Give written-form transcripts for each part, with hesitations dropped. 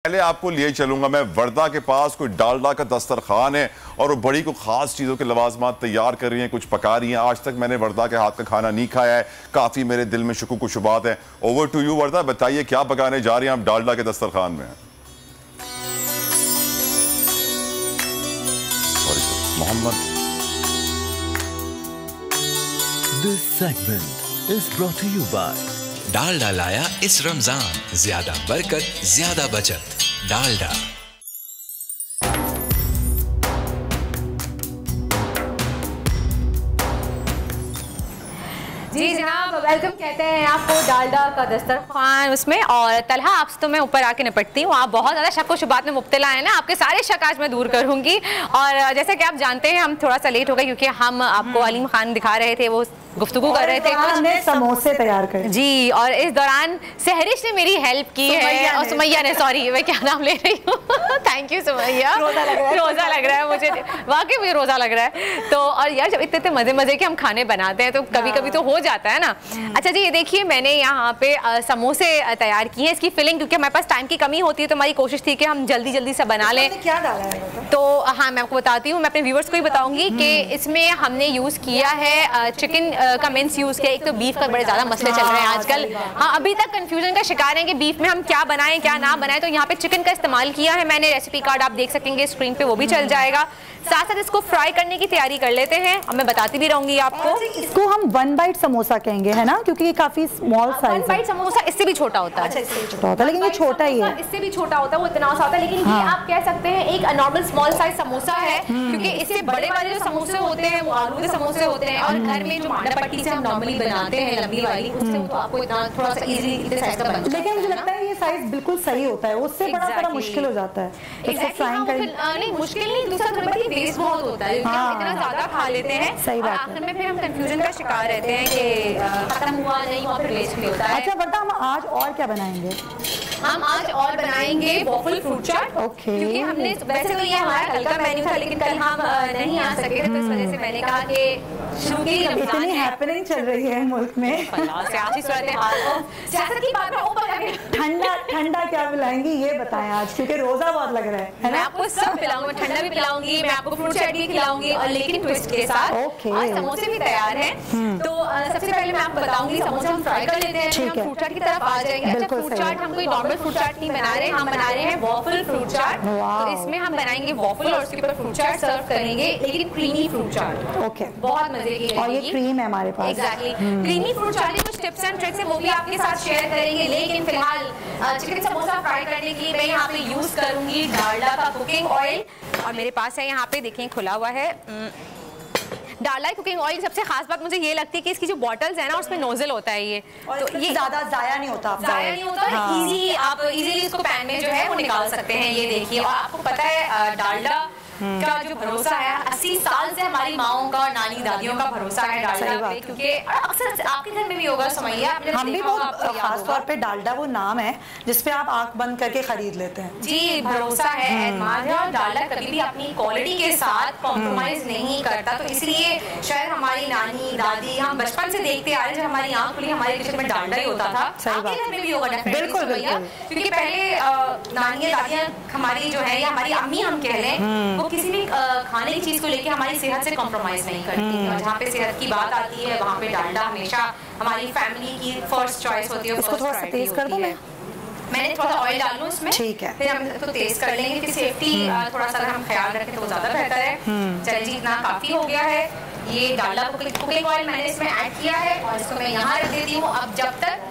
पहले आपको लिए चलूंगा मैं वर्दा के पास। कोई डालडा का दस्तरखान है और वो बड़ी को खास चीज़ों के लवाजमात तैयार कर रही हैं, कुछ पका रही हैं। आज तक मैंने वर्दा के हाथ का खाना नहीं खाया है, काफ़ी मेरे दिल में शुकूक शुबात है। ओवर टू यू वर्दा, बताइए क्या पकाने जा रही हैं आप डालडा के दस्तरखान में? Mohammad. This segment is brought to you by Dalda लाया इस रमजान, ज्यादा बरकत ज्यादा बचत। डालडा। जी जनाब, वेलकम कहते हैं आपको डालडा का दस्तरखान उसमें। और तलहा, आपसे तो मैं ऊपर आके निपटती हूँ, आप बहुत ज़्यादा शक व शुबात में मुब्तला हैं ना। आपके सारे शक आज मैं दूर करूँगी। और जैसे कि आप जानते हैं हम थोड़ा सा लेट हो गए क्योंकि हम आपको अलीम खान दिखा रहे थे, वो गुफ्तगू कर रहे थे, कुछ समोसे तैयार कर जी। और इस दौरान सहरिश ने मेरी हेल्प की है, और सुमैया ने, सॉरी मैं क्या नाम ले रही हूँ थैंक यू सुमैया। रोज़ा लग रहा है मुझे, वाकई मुझे रोज़ा लग रहा है। तो और यार जब इतने मज़े मज़े के हम खाने बनाते हैं तो कभी कभी तो हो जाता है ना। अच्छा जी, ये देखिए मैंने यहाँ पे समोसे तैयार किए हैं। इसकी फिलिंग, क्योंकि हमारे पास टाइम की कमी होती है तो हमारी कोशिश थी कि हम जल्दी जल्दी से बना लें। क्या डाला है? तो हाँ मैं आपको बताती हूँ, मैं अपने व्यूवर्स को ही बताऊंगी कि इसमें हमने यूज़ किया है चिकन का मिन्स यूज़ किया। एक तो बीफ का बड़े ज़्यादा मसले चल रहे हैं आजकल। हाँ, अभी तक कंफ्यूजन का शिकार हैं कि बीफ में हम क्या बनाएं क्या ना बनाएं, तो यहाँ पे चिकन का इस्तेमाल किया है मैंने। रेसिपी कार्ड आप देख सकेंगे स्क्रीन पे, वो भी चल जाएगा। साथ साथ इसको फ्राई करने की तैयारी कर लेते हैं, अब मैं बताती भी रहूंगी आपको। इसको हम वन बाइट समोसा कहेंगे, है ना, क्योंकि ये काफी स्मॉल साइज है। वन बाइट समोसा इससे भी छोटा होता है। अच्छा, इससे भी छोटा होता है, लेकिन ये छोटा ही है। इससे भी छोटा होता है, वो इतना सा होता है, लेकिन ये आप कह सकते हैं एक नॉर्मल स्मॉल साइज समोसा है। क्योंकि इससे बड़े वाले जो समोसे होते हैं वो आलू के समोसे होते हैं, और घर में जो मांडा पट्टी से हम नॉर्मली बनाते हैं लंबी वाली, उससे तो आपको इतना थोड़ा सा इजीली इतने साइज का बन जाता है। लेकिन मुझे लगता है ये साइज बिल्कुल सही होता है, उससे बड़ा थोड़ा मुश्किल हो जाता है। नहीं मुश्किल नहीं, दूसरा वेस्ट बहुत होता है, इतना ज्यादा खा लेते हैं। सही बात है। आखिर में फिर हम कंफ्यूजन का शिकार रहते हैं कि खत्म हुआ नहीं हुआ, फिर वेस्ट भी होता है। अच्छा बता, हम आज और क्या बनाएंगे? हम आज और बनाएंगे वॉफल फ्रूट चाट। क्योंकि हमने वैसे तो ये हमारा कल का मेन्यू था, लेकिन कल हम नहीं आ सके थे, तो इस वजह से मैंने कहा कि शुरू की इतनी हैपनिंग चल रही है मुल्क में, ठंडा ठंडा क्या पिलाएंगी ये बताएं आज, क्योंकि रोजा बहुत लग रहा है। मैं आपको सब पिलाऊंगी, ठंडा भी पिलाऊंगी, मैं आपको फ्रूट चाट भी खिलाऊंगी, और लेकिन ट्विस्ट के साथ। आज समोसे भी तैयार हैं। तो सबसे पहले मैं आपको बताऊंगी, समोसे हम फ्राई कर लेते हैं, हम फ्रूट चाट की तरफ आ जाएंगे। अच्छा, फ्रूट चाट हम कोई नॉर्मल फ्रूट चाट नहीं बना रहे, हम बना रहे हैं वॉफल फ्रूट चाट। तो इसमें हम बनाएंगे वॉफल और उसके ऊपर फ्रूट चाट सर्व करेंगे, लेकिन क्रीमी फ्रूट चाट। ओके, बहुत मजे की और ये क्रीम है हमारे पास। एग्जैक्टली, क्रीमी फ्रूट चाट के कुछ टिप्स एंड ट्रिक्स है, वो भी आपके साथ शेयर करेंगे। लेकिन फिलहाल चिकन समोसा फ्राई करने के लिए मैं यहाँ पे यूज करूंगी डालडा का कुकिंग ऑयल, और मेरे पास है यहाँ पे देखिए खुला हुआ है डालडा कुकिंग ऑयल। सबसे खास बात मुझे ये लगती है कि इसकी जो बॉटल्स है ना उसमें नोजल होता है ये, तो ये ज्यादा जाया नहीं होता, जाया नहीं होता। इजी, आप इजीली इसको पैन में जो है वो निकाल सकते हैं। ये देखिए, और आपको पता है डालडा का जो भरोसा है 80 साल से हमारी माओं का, नानी दादियों का भरोसा है डालडा पे, क्योंकि अक्सर आपके घर में भी होगा सुमैया, हम भी बहुत खास तौर पे डालडा वो नाम है जिसपे आप आंख बंद करके खरीद लेते हैं। जी, भरोसा है, एतमाद है, और डालडा कभी भी अपनी क्वालिटी के साथ कॉम्प्रोमाइज नहीं करता। तो इसलिए शायद हमारी नानी दादी, हम बचपन से देखते आ रहे हैं, जब हमारी आंख खुली हमारे किचन में डालडा ही होता था। आपके घर में भी होगा बिल्कुल, क्योंकि पहले नानियां दादियां हमारी जो है, या हमारी अम्मी हम कह लें, किसी भी खाने की चीज को लेके हमारी सेहत से कॉम्प्रोमाइज नहीं करती। और जहाँ पे सेहत की बात आती है वहाँ पे डालडा हमेशा हमारी फैमिली की फर्स्ट चॉइस होती है। इसको थोड़ा सा तेज कर दूं मैंने थोड़ा सा ऑयल डाल लूं इसमें, ठीक है, फिर हम इसको तेज कर लेंगे कि सेफ्टी थोड़ा सा अगर हम ख्याल रखें तो ज्यादा बेहतर है। चलिए जी, इतना काफी हो गया है। ये डालडा कुकिंग ऑयल मैंने इसमें ऐड किया है, और इसको मैं यहाँ रख देती हूँ। अब जब तक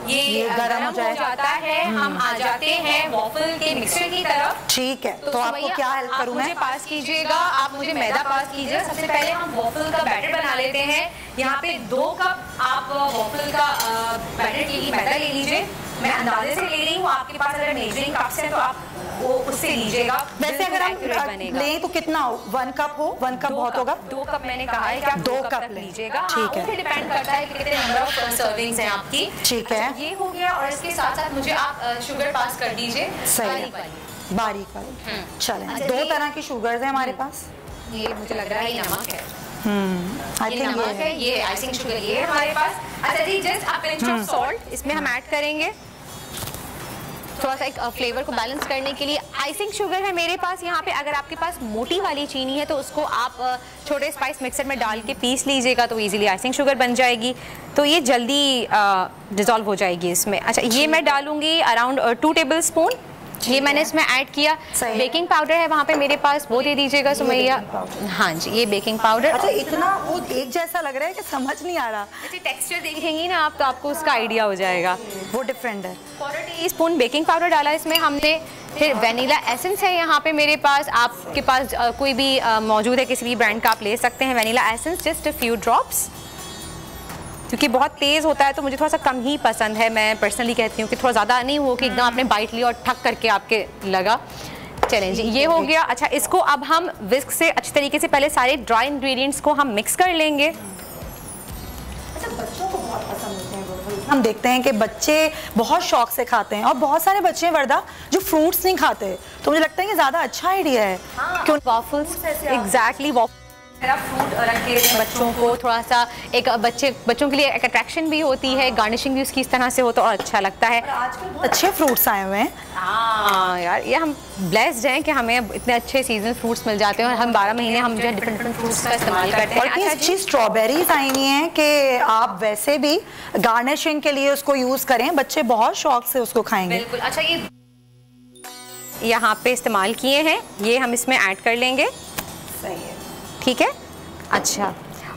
ये गरम हो जाता है, हम आ जाते हैं वॉफल के मिक्सचर की तरफ। ठीक है, तो आपको क्या हेल्प करूं मैं? मुझे पास कीजिएगा, आप मुझे मैदा पास कीजिए। सबसे पहले हम वॉफल का बैटर बना लेते हैं। यहाँ पे 2 कप आप वॉफल का बैटर के लिए मैदा ले लीजिए। मैं अंदाजे से ले रही हूँ, आपके पास अगर मेजरिंग कप्स है तो आप वो उससे लीजिएगा। वैसे अगर हम लें तो कितना हो? 1 कप हो? 1 कप बहुत होगा? 2 कप मैंने कहा है कि आप 2 कप लीजिएगा। ठीक है, डिपेंड करता है कि कितने नंबर ऑफ सर्विंग्स हैं आपकी। ठीक है, ये हो गया। और इसके साथ साथ मुझे आप शुगर पास कर दीजिए, बारीक वाली। चलें, 2 तरह की शुगर्स हैं हमारे पास। ये मुझे लग रहा है ये नमक है, ये नमक है, ये आइसिंग शुगर ये है हमारे पास। अच्छा जी, just a pinch of salt इसमें हम ऐड करेंगे। थोड़ा सा एक फ्लेवर को बैलेंस करने के लिए। आइसिंग शुगर है मेरे पास यहाँ पे। अगर आपके पास मोटी वाली चीनी है तो उसको आप छोटे स्पाइस मिक्सर में डाल के पीस लीजिएगा तो इजीली आइसिंग शुगर बन जाएगी, तो ये जल्दी डिज़ोल्व हो जाएगी इसमें। अच्छा, ये मैं डालूंगी अराउंड 2 टेबल स्पून, ये मैंने इसमें ऐड किया। बेकिंग पाउडर है वहाँ पे मेरे पास, वो दे दीजिएगा सुमैया। हाँ जी, ये बेकिंग पाउडर। अच्छा, इतना वो एक जैसा लग रहा है कि समझ नहीं आ रहा। अच्छा, टेक्सचर देखेंगी ना आप तो आपको उसका आइडिया हो जाएगा, वो डिफरेंट है। 1/4 टीस्पून बेकिंग पाउडर डाला इसमें हमने। फिर वेनिला एसेंस है यहाँ पे मेरे पास, आपके पास कोई भी मौजूद है किसी भी ब्रांड का आप ले सकते हैं। Vanilla essence just a few drops, क्योंकि बहुत तेज़ होता है तो मुझे थोड़ा सा कम ही पसंद है। मैं पर्सनली कहती हूँ कि थोड़ा ज़्यादा नहीं हो कि एकदम आपने बाइट लिया और ठक करके आपके लगा। चलें जी, ये हो गया। अच्छा, इसको अब हम विस्क से अच्छी तरीके से पहले सारे ड्राई इंग्रेडिएंट्स को हम मिक्स कर लेंगे। अच्छा, बच्चों को बहुत पसंद होते हैं। हम देखते हैं कि बच्चे बहुत शौक से खाते हैं और बहुत सारे बच्चे हैं वर्दा जो फ्रूट्स नहीं खाते, तो मुझे लगता है कि ज़्यादा अच्छा आइडिया है। क्यों वॉफल्स, एग्जैक्टली फ्रूट रख के बच्चों को थोड़ा सा एक बच्चों के लिए एक अट्रैक्शन भी होती है, गार्निशिंग भी उसकी इस तरह से हो तो और अच्छा लगता है। आजकल अच्छे फ्रूट्स आए हुए हैं। हाँ यार, ये हम ब्लेस्ड हैं कि हमें इतने अच्छे सीजनल फ्रूट्स मिल जाते हैं और हम 12 महीने हम जो है डिफरेंट फ्रूट्स का इस्तेमाल करते हैं। और इतनी अच्छी स्ट्रॉबेरीज आई हुई हैं कि आप वैसे भी गार्निशिंग के लिए उसको यूज़ करें, बच्चे बहुत शौक से उसको खाएंगे। बिल्कुल। अच्छा, ये यहाँ पे इस्तेमाल किए हैं, ये हम इसमें ऐड कर लेंगे। सही है, ठीक है। अच्छा,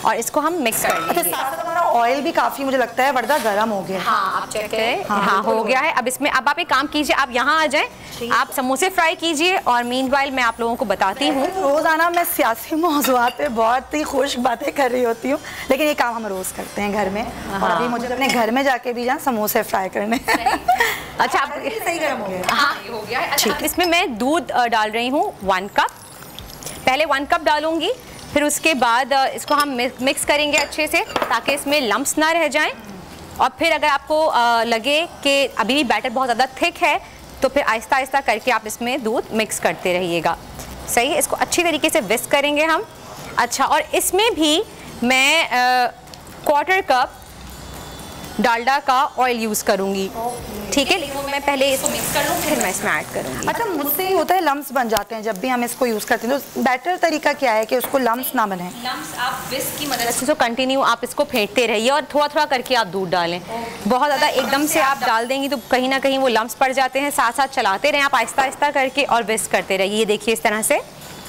और इसको हम मिक्स कर लेंगे। अच्छा, साथ हमारा ऑयल भी काफ़ी मुझे लगता है वर्दा गर्म हो गया। हाँ, आप चेक करें। हाँ, हो गया है। अब इसमें अब आप एक काम कीजिए, आप यहाँ आ जाएं, आप समोसे फ्राई कीजिए और मीनवाइल मैं आप लोगों को बताती हूँ। रोज़ाना मैं सियासी मौज़ूआत पे बहुत ही खुश बातें कर रही होती हूँ, लेकिन ये काम हम रोज़ करते हैं घर में। और अभी मुझे अपने घर में जाके भी जाना समोसे फ्राई करने। अच्छा, आप सही गर्म हो गया। हाँ, ये हो गया है। अच्छा, इसमें मैं दूध डाल रही हूँ 1 कप। पहले 1 कप डालूंगी, फिर उसके बाद इसको हम मिक्स करेंगे अच्छे से ताकि इसमें लम्प्स ना रह जाएं। और फिर अगर आपको लगे कि अभी भी बैटर बहुत ज़्यादा थिक है तो फिर आहिस्ता आहिस्ता करके आप इसमें दूध मिक्स करते रहिएगा। सही है, इसको अच्छी तरीके से विस्क करेंगे हम। अच्छा, और इसमें भी मैं 1/4 कप डालडा का ऑयल यूज़ करूँगी। ठीक है, लेकिन मैं पहले इसको मिक्स कर लूँ फिर मैं इसमें ऐड करूँगी। अच्छा, मुझसे ही होता है लम्प्स बन जाते हैं जब भी हम इसको यूज़ करते हैं, तो बेटर तरीका क्या है कि उसको लम्प्स ना बने? लम्प्स आप विस्क की मदद से कंटिन्यू आप इसको फेंटते रहिए और थोड़ा थोड़ा करके आप दूध डालें। बहुत ज़्यादा एकदम से आप डाल देंगी तो कहीं ना कहीं वो लम्प्स पड़ जाते हैं। साथ साथ चलाते रहें आप आहिस्ता आहिस्ता करके और विस्क करते रहिए। ये देखिए इस तरह से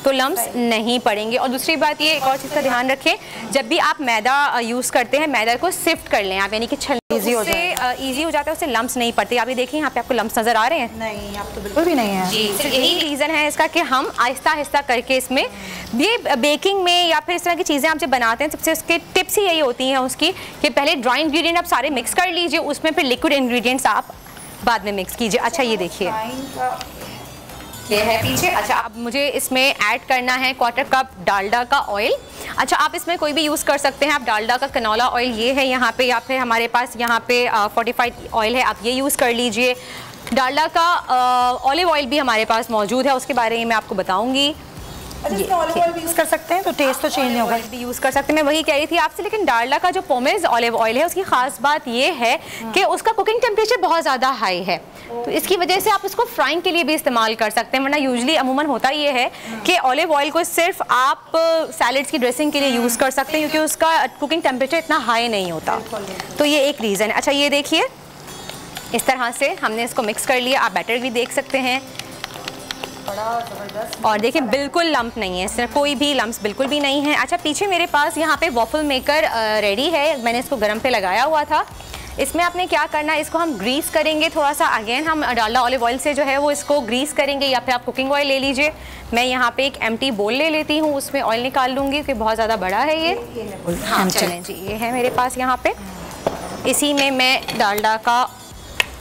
तो लम्प्स नहीं पड़ेंगे। और दूसरी बात ये, एक और चीज़ का ध्यान रखें, जब भी आप मैदा यूज़ करते हैं मैदा को सिफ्ट कर लें आप, यानी कि छलनी ईजी हो जाता है, उससे लम्प्स नहीं पड़ते। आप ये देखिए यहाँ पे आपको लम्प्स नज़र आ रहे हैं? नहीं, आप तो बिल्कुल भी नहीं है। जी, तो यही रीज़न है इसका कि हम आहिस्ता आहिस्ता करके इसमें ये बेकिंग में या फिर इस तरह की चीज़ें आप जब बनाते हैं सबसे उसके टिप्स ही यही होती हैं उसकी कि पहले ड्राई इंग्रेडिएंट आप सारे मिक्स कर लीजिए, उसमें फिर लिक्विड इंग्रेडिएंट्स आप बाद में मिक्स कीजिए। अच्छा, ये देखिए ये है पीछे। अच्छा, अब मुझे इसमें ऐड करना है 1/4 कप डालडा का ऑयल। अच्छा, आप इसमें कोई भी यूज़ कर सकते हैं। आप डालडा का कनोला ऑयल ये है यहाँ पे, या फिर हमारे पास यहाँ पे फोर्टिफाइड ऑयल है, आप ये यूज़ कर लीजिए। डालडा का ऑलिव ऑयल भी हमारे पास मौजूद है, उसके बारे में मैं आपको बताऊँगी। ऑलिव ऑयल भी यूज़ कर सकते हैं तो टेस्ट तो चेंज नहीं होगा। भी यूज़ कर सकते हैं, मैं वही कह रही थी आपसे। लेकिन डालडा का जो पोमेज ऑलिव ऑयल है उसकी ख़ास बात ये है कि उसका कुकिंग टेम्परेचर बहुत ज़्यादा हाई है, तो इसकी वजह से आप उसको फ्राइंग के लिए भी इस्तेमाल कर सकते हैं। वरना यूजली अमूमन होता ये है कि ऑलिव ऑयल को सिर्फ आप सैलड्स की ड्रेसिंग के लिए यूज़ कर सकते हैं क्योंकि उसका कुकिंग टेम्परेचर इतना हाई नहीं होता, तो ये एक रीज़न है। अच्छा, ये देखिए इस तरह से हमने इसको मिक्स कर लिया। आप बैटर भी देख सकते हैं और देखिए बिल्कुल लंप नहीं है, इसमें कोई भी लंप्स बिल्कुल भी नहीं है। अच्छा, पीछे मेरे पास यहाँ पे वॉफल मेकर रेडी है, मैंने इसको गर्म पे लगाया हुआ था। इसमें आपने क्या करना है, इसको हम ग्रीस करेंगे थोड़ा सा। अगेन हम डालडा ऑलिव ऑयल से जो है वो इसको ग्रीस करेंगे, या फिर आप कुकिंग ऑयल ले लीजिए। मैं यहाँ पे एक एम्प्टी बोल ले लेती हूँ, उसमें ऑयल निकाल लूँगी क्योंकि बहुत ज़्यादा बड़ा है ये। हाँ चलें जी, ये है मेरे पास यहाँ पे। इसी में मैं डालडा का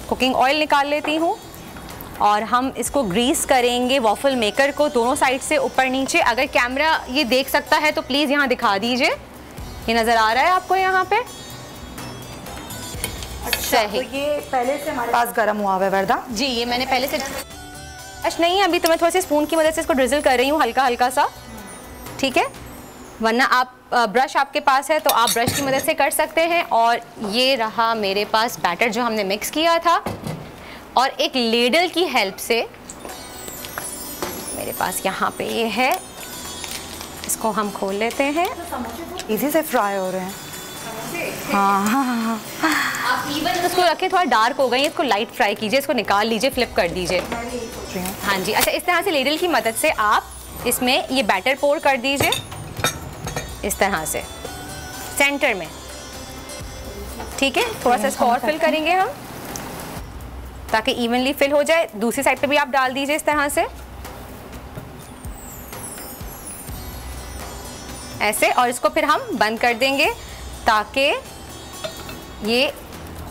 कुकिंग ऑयल निकाल लेती हूँ और हम इसको ग्रीस करेंगे वॉफल मेकर को दोनों साइड से ऊपर नीचे। अगर कैमरा ये देख सकता है तो प्लीज़ यहाँ दिखा दीजिए, ये नज़र आ रहा है आपको यहाँ पे? अच्छा, तो ये पहले से हमारे पास गर्म हुआ है वर्दा जी, ये मैंने पहले से नहीं है अभी, तो मैं थोड़ा सा स्पून की मदद से इसको ड्रिजल कर रही हूँ हल्का हल्का सा, ठीक है। वरना आप ब्रश आपके पास है तो आप ब्रश की मदद से कर सकते हैं। और ये रहा मेरे पास बैटर जो हमने मिक्स किया था। और एक लेडल की हेल्प से, मेरे पास यहाँ पे ये है, इसको हम खोल लेते हैं। इजी से फ्राई हो रहे हैं। हाँ। आप इवन इसको रखें, थोड़ा डार्क हो गई, इसको लाइट फ्राई कीजिए, इसको निकाल लीजिए, फ्लिप कर दीजिए। हाँ जी। अच्छा, इस तरह से लेडल की मदद से आप इसमें ये बैटर पोर कर दीजिए, इस तरह से सेंटर में, ठीक है। थोड़ा सा इसको और फिल करेंगे हम ताकि इवनली फिल हो जाए। दूसरी साइड पे भी आप डाल दीजिए इस तरह से, ऐसे, और इसको फिर हम बंद कर देंगे ताकि ये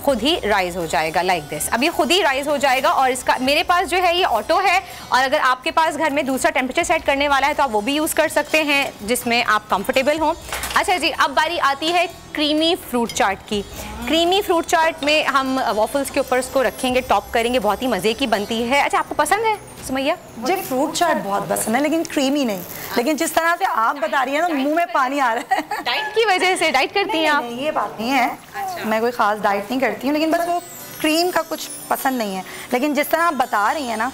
खुद ही राइज हो जाएगा, लाइक दिस। अब ये खुद ही राइज हो जाएगा। और इसका मेरे पास जो है ये ऑटो है, और अगर आपके पास घर में दूसरा टेम्परेचर सेट करने वाला है तो आप वो भी यूज़ कर सकते हैं जिसमें आप कंफर्टेबल हों। अच्छा जी, अब बारी आती है क्रीमी फ्रूट चाट की। क्रीमी फ्रूट चाट में हम वॉफल्स के ऊपर उसको रखेंगे, टॉप करेंगे, बहुत ही मज़े की बनती है। अच्छा, आपको पसंद है सुमैया? मुझे फ्रूट चाट बहुत पसंद है, लेकिन क्रीमी नहीं। लेकिन जिस तरह से आप बता रही हैं ना, मुंह में पानी आ रहा है। डाइट की वजह से? डाइट करती हैं आप? नहीं, ये बात नहीं है। अच्छा। मैं कोई ख़ास डाइट नहीं करती हूँ, लेकिन बस वो क्रीम का कुछ पसंद नहीं है। लेकिन जिस तरह आप बता रही हैं ना,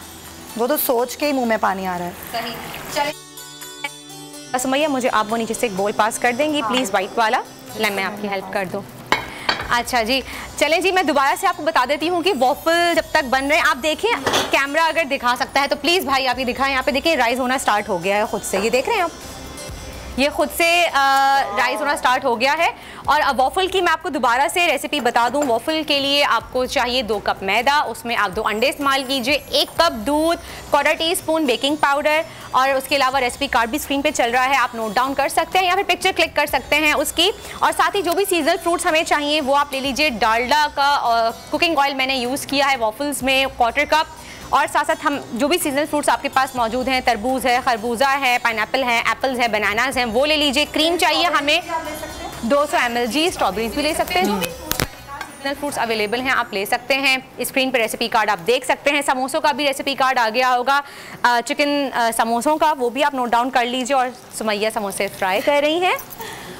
वो तो सोच के ही मुँह में पानी आ रहा है। सही। चलिए सुमैया, मुझे आप वो नीचे से एक बोल पास कर देंगी प्लीज़, वाइट वाला। मैं आपकी हेल्प कर दूँ। अच्छा जी, चलें जी, मैं दोबारा से आपको बता देती हूँ कि वॉफल जब तक बन रहे हैं, आप देखें, कैमरा अगर दिखा सकता है तो प्लीज़ भाई आप ये दिखाएं। यहाँ पे देखिए राइज होना स्टार्ट हो गया है खुद से, ये देख रहे हैं आप, ये खुद से राइज होना स्टार्ट हो गया है। और अब वॉफल की मैं आपको दोबारा से रेसिपी बता दूं। वॉफल के लिए आपको चाहिए 2 कप मैदा, उसमें आप 2 अंडे इस्तेमाल कीजिए, 1 कप दूध, 1/4 टीस्पून बेकिंग पाउडर, और उसके अलावा रेसिपी कार्ड भी स्क्रीन पे चल रहा है, आप नोट डाउन कर सकते हैं या फिर पिक्चर क्लिक कर सकते हैं उसकी। और साथ ही जो भी सीजनल फ्रूट्स हमें चाहिए वो आप ले लीजिए। डालडा का कुकिंग ऑयल मैंने यूज़ किया है वॉफल्स में, 1/4 कप। और साथ साथ हम जो भी सीजनल फ्रूट्स आपके पास मौजूद हैं, तरबूज है, खरबूजा है, पाइनएप्पल है, एप्पल्स है, बनानास हैं, वो ले लीजिए। क्रीम चाहिए हमें 200 ml जी, स्ट्रॉबेरीज भी ले सकते हैं। जो भी सीजनल फ्रूट्स अवेलेबल हैं आप ले सकते हैं। स्क्रीन पर रेसिपी कार्ड आप देख सकते हैं। समोसों का भी रेसिपी कार्ड आ गया होगा, चिकन समोसों का, वो भी आप नोट डाउन कर लीजिए। और सुमैया समोसे फ्राई कर रही हैं।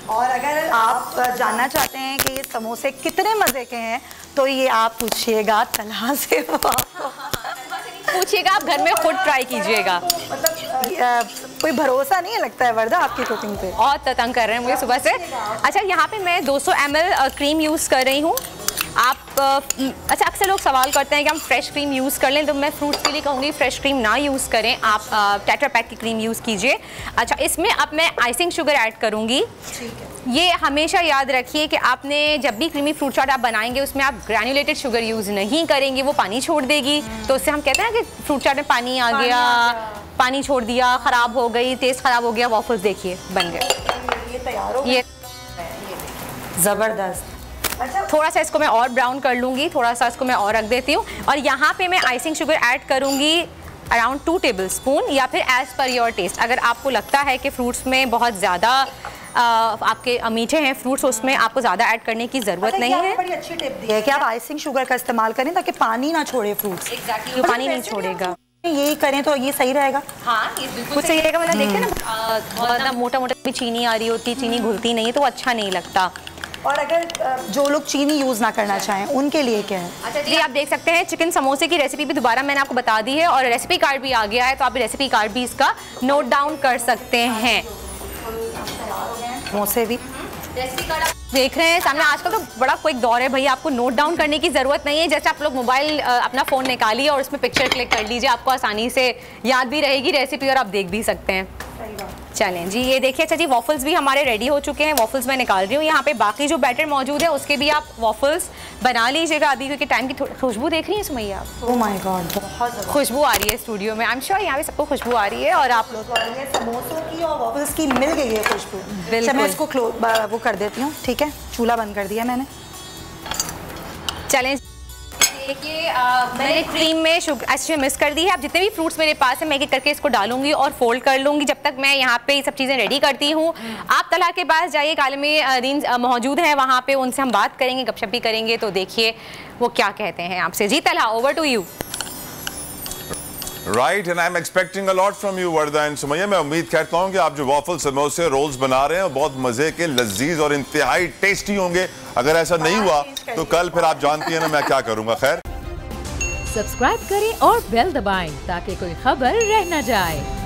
और अगर आप जानना चाहते हैं कि ये समोसे कितने मज़े के हैं तो ये आप पूछिएगा तलहा से, पूछिएगा, आप घर में खुद ट्राई कीजिएगा। मतलब कोई भरोसा नहीं है लगता है वर्दा आपकी कुकिंग पे। और तंग कर रहे हैं मुझे सुबह से। अच्छा, यहाँ पे मैं 200 ml क्रीम यूज़ कर रही हूँ। आप अच्छा, अक्सर लोग सवाल करते हैं कि हम फ्रेश क्रीम यूज़ कर लें, तो मैं फ्रूट्स के लिए कहूँगी फ्रेश क्रीम ना यूज़ करें, आप टेट्रा पैक की क्रीम यूज़ कीजिए। अच्छा, इसमें अब मैं आइसिंग शुगर ऐड करूँगी। ये हमेशा याद रखिए कि आपने जब भी क्रीमी फ्रूट चाट आप बनाएंगे उसमें आप ग्रैन्युलेटेड शुगर यूज़ नहीं करेंगे, वो पानी छोड़ देगी। तो उससे हम कहते हैं कि फ्रूट चाट में पानी आ गया, पानी छोड़ दिया, ख़राब हो गई, टेस्ट ख़राब हो गया। वॉफल्स देखिए बन गए, ये तैयार हो गया, ये ज़बरदस्त। अच्छा, थोड़ा सा इसको मैं और ब्राउन कर लूँगी, थोड़ा सा इसको मैं और रख देती हूँ। और यहाँ पे मैं आइसिंग शुगर ऐड करूँगी अराउंड 2 टेबलस्पून, या फिर एज़ पर योर टेस्ट। अगर आपको लगता है कि फ्रूट्स में बहुत ज़्यादा आपके मीठे हैं फ्रूट्स, उसमें आपको ज़्यादा ऐड करने की ज़रूरत नहीं है। बड़ी अच्छी टिप दी है कि आप आइसिंग शुगर का इस्तेमाल करें ताकि पानी ना छोड़े फ्रूट्स। एग्जैक्टली, पानी नहीं छोड़ेगा। यही करें तो ये सही रहेगा। हाँ, ये बिल्कुल सही रहेगा। मतलब देखिए ना, मोटा मोटा भी चीनी आ रही होती, चीनी घुलती नहीं है तो अच्छा नहीं लगता। और अगर जो लोग चीनी यूज़ ना करना चाहें उनके लिए क्या है? अच्छा जी, आप देख सकते हैं चिकन समोसे की रेसिपी भी दोबारा मैंने आपको बता दी है, और रेसिपी कार्ड भी आ गया है, तो आप रेसिपी कार्ड भी इसका नोट डाउन कर सकते हैं। समोसे भी रेसिपी कार्ड आप देख रहे हैं सामने। आजकल तो बड़ा क्विक दौर है भाई, आपको नोट डाउन करने की ज़रूरत नहीं है। जैसे आप लोग मोबाइल अपना फ़ोन निकालिए और उसमें पिक्चर क्लिक कर लीजिए, आपको आसानी से याद भी रहेगी रेसिपी और आप देख भी सकते हैं। चलें जी, ये देखिए। अच्छा जी, वॉफल्स भी हमारे रेडी हो चुके हैं। वॉफल्स मैं निकाल रही हूँ। यहाँ पे बाकी जो बैटर मौजूद है उसके भी आप वॉफल्स बना लीजिएगा अभी, क्योंकि टाइम की खुशबू देख रही है सुमैया आप? ओह माय गॉड, बहुत खुशबू आ रही है स्टूडियो में। आई एम श्योर यहाँ पे सबको खुशबू आ रही है। और आप लोग समोसों की और वॉफल्स की मिल गई है खुशबू। बिल्कुल, मैं इसको वो कर देती हूँ। ठीक है, चूल्हा बंद कर दिया मैंने। चलें, देखिए मैंने क्रीम में शुगर अच्छे मिक्स कर दी है। अब जितने भी फ्रूट्स मेरे पास है मैं एक करके इसको डालूंगी और फोल्ड कर लूँगी। जब तक मैं यहाँ पे ये सब चीज़ें रेडी करती हूँ, आप तलहा के पास जाइए, काले दीन मौजूद हैं वहाँ पे, उनसे हम बात करेंगे, गपशप भी करेंगे, तो देखिए वो क्या कहते हैं आपसे। जी Talha, over to you. Right, and I am expecting a lot from you Warda and Sumaiya. मैं उम्मीद करता हूँ कि आप जो वॉफल समोसे रोल्स बना रहे हैं बहुत मजे के, लजीज और इंतहाई टेस्टी होंगे। अगर ऐसा नहीं हुआ तो कल फिर आप जानती हैं ना मैं क्या करूँगा। खैर, सब्सक्राइब करें और बेल दबाएं ताकि कोई खबर रह न जाए।